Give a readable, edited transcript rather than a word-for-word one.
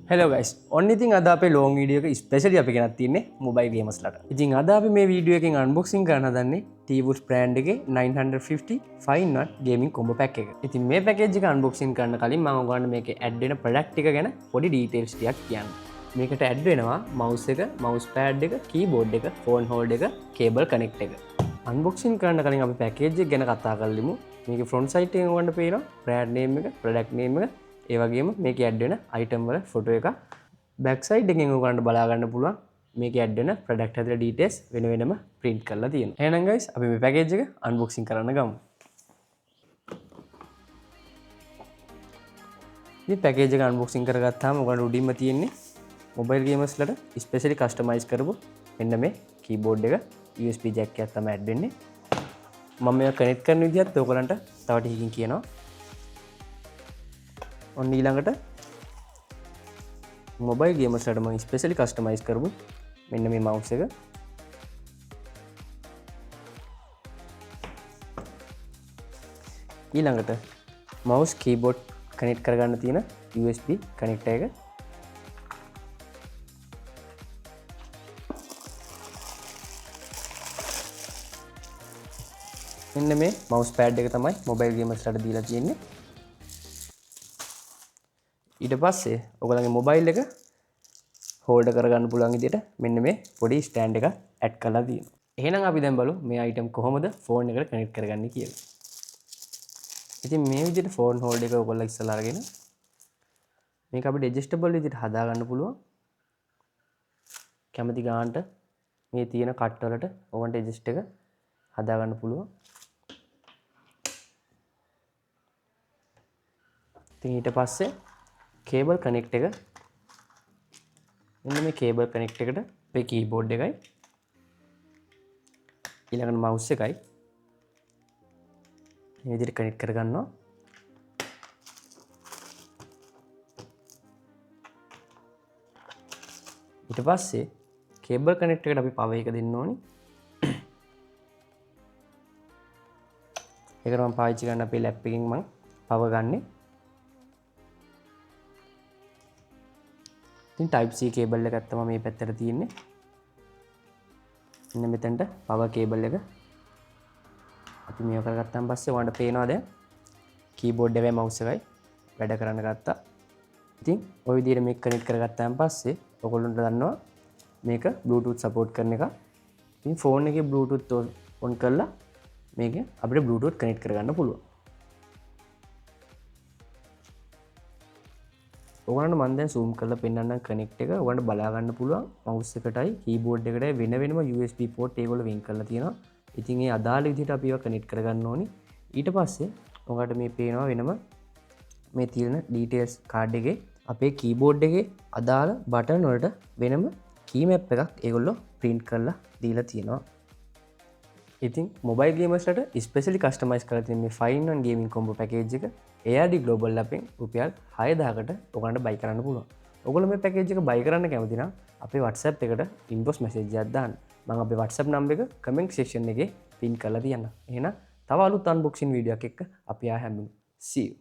Hello guys. ඔන්න ඉතින් අද අපේ ලොන් වීඩියෝ එක ස්පෙෂලි අපි ගෙනත් තින්නේ මොබයිල් ගේමර්ස්ලාට. ඉතින් අද අපි මේ වීඩියෝ එකෙන් අන්බොක්සිං කරන්න හදන්නේ T-Woods brand එකේ 950 5-in-1 gaming combo pack එක. ඉතින් මේ පැකේජ් එක අන්බොක්සිං කරන්න කලින් මම ඔයගොල්ලන්ට මේකේ ඇඩ් වෙන ප්‍රොඩක්ට් එක ගැන පොඩි ඩීටේල්ස් ටිකක් කියන්න. මේකට ඇඩ් වෙනවා mouse එක, mouse pad එක, keyboard එක, phone hold එක, cable connect එක. අන්බොක්සිං කරන්න කලින් අපි පැකේජ් එක ගැන කතා කරලිමු. මේකේ front side එකෙන් ඔයගොල්ලන්ට පේනවා brand name එක, product name එක, ඒ වගේම මේකේ ඇඩ් වෙන item වල ෆොටෝ එක. බැක් සයිඩ් එකෙන් ඔයගොල්ලන්ට බලා ගන්න පුළුවන් මේකේ ඇඩ් වෙන ප්‍රොඩක්ට් හතර ඩීටේල්ස් වෙන වෙනම print කරලා තියෙනවා. එහෙනම් guys අපි මේ පැකේජ් එක අන්බොක්සිං කරන්න ගමු. මේ පැකේජ් එක අන්බොක්සිං කරගත්තාම ඔයගොල්ලන්ට උඩින්ම තියෙන්නේ මොබයිල් ගේමර්ස්ලට ස්පෙෂලි කස්ටමයිස් කරපු මෙන්න මේ කීබෝඩ් එක USB jack එකක් තමයි ඇඩ් වෙන්නේ. මම මේක කනෙක්ට් කරන විදිහත් ඔයගොල්ලන්ට තව ටිකකින් කියනවා. ඔන්න ඊළඟට මොබයිල් ගේමර්ස්ලට මම ස්පෙෂලි කස්ටමයිස් කරපු මෙන්න මේ මවුස් එක. ඊළඟට මවුස් කීබෝඩ් කනෙක්ට් කරගන්න තියෙන USB කනෙක්ටර් එක. මෙන්න මේ මවුස් පෑඩ් එක තමයි මොබයිල් ගේමර්ස්ලට දීලා තියෙන්නේ. ඊට පස්සේ ඔයගොල්ලන්ගේ මොබයිල් එක හෝල්ඩ් කරගන්න පුළුවන් විදිහට මෙන්න මේ පොඩි ස්ටෑන්ඩ් එකක් ඇඩ් කරලා තියෙනවා. එහෙනම් අපි දැන් බලමු මේ අයිටම් කොහොමද ෆෝන් එකට කනෙක්ට් කරගන්නේ කියලා. ඉතින් මේ විදිහට ෆෝන් හෝල්ඩ් එක ඔයගොල්ලෝ ඉස්සලා අරගෙන මේක අපිට ඇඩ්ජස්ටබල් විදිහට හදා ගන්න පුළුවන්. කැමති ගානට මේ තියෙන කට් වලට ඔයගොල්ලන්ට ඇඩ්ජස්ට් එක හදා ගන්න පුළුවන්. ඉතින් ඊට පස්සේ කේබල් කනෙක්ට් එක මෙන්න මේ කේබල් කනෙක්ට් එකට අපේ කීබෝඩ් එකයි ඊළඟට මවුස් එකයි මේ විදිහට කනෙක්ට් කරගන්නවා. ඊට පස්සේ කේබල් කනෙක්ට් එකට අපි පවර් එක දෙන්න ඕනි. ඒකට මම පාවිච්චි කරන අපේ ලැප් එකෙන් මම පවර් ගන්නෙ. ඉතින් type C කේබල් එකක් තමයි මේ පැත්තට තියෙන්නේ. මෙන්න මෙතනට power කේබල් එක අපි මේක කරගත්තාන් පස්සේ ඔයාලට පේනවා දැන් කීබෝඩ් එකයි mouse එකයි වැඩ කරන්න ගත්තා. ඉතින් ওই විදිහට මේක කනෙක්ට් කරගත්තාන් පස්සේ ඔයගොල්ලන්ට දන්නවා මේක Bluetooth support කරන එක. ඉතින් ෆෝන් එකේ Bluetooth on කරලා මේක අපිට Bluetooth connect කරගන්න පුළුවන්. ඔයගොල්ලන්ට මම දැන් zoom කරලා පෙන්නන්නම් connect එක. ඔයගොල්ලන්ට බලා ගන්න පුළුවන් mouse එකටයි keyboard එකටයි වෙන වෙනම USB port ඒගොල්ලෝ වෙන් කරලා තියෙනවා. ඉතින් ඒ අදාළ විදිහට අපි ඒවා connect කරගන්න ඕනි. ඊට පස්සේ ඔයාලට මේ පේනවා වෙනම මේ තියෙන details card එකේ අපේ keyboard එකේ අදාළ button වලට වෙනම key map එකක් ඒගොල්ලෝ print කරලා දීලා තියෙනවා. ඉතින් මොබයිල් ගේමර්ස්ලට ස්පෙෂලි කස්ටමයිස් කරලා තියෙන මේ 5-in-1 gaming combo package එක ARD Global අපෙන් රුපියල් 6000කට ඔයගලන්ට buy කරන්න පුළුවන්. ඔයගොල්ලෝ මේ package එක buy කරන්න කැමති නම් අපේ WhatsApp එකට inbox message එකක් දාන්න. මම අපේ WhatsApp number එක comment section එකේ pin කරලා තියන්නම්. එහෙනම් තව අලුත් unboxing වීඩියෝ එකක් එක්ක අපි ආයෙ හම්බෙමු. See you.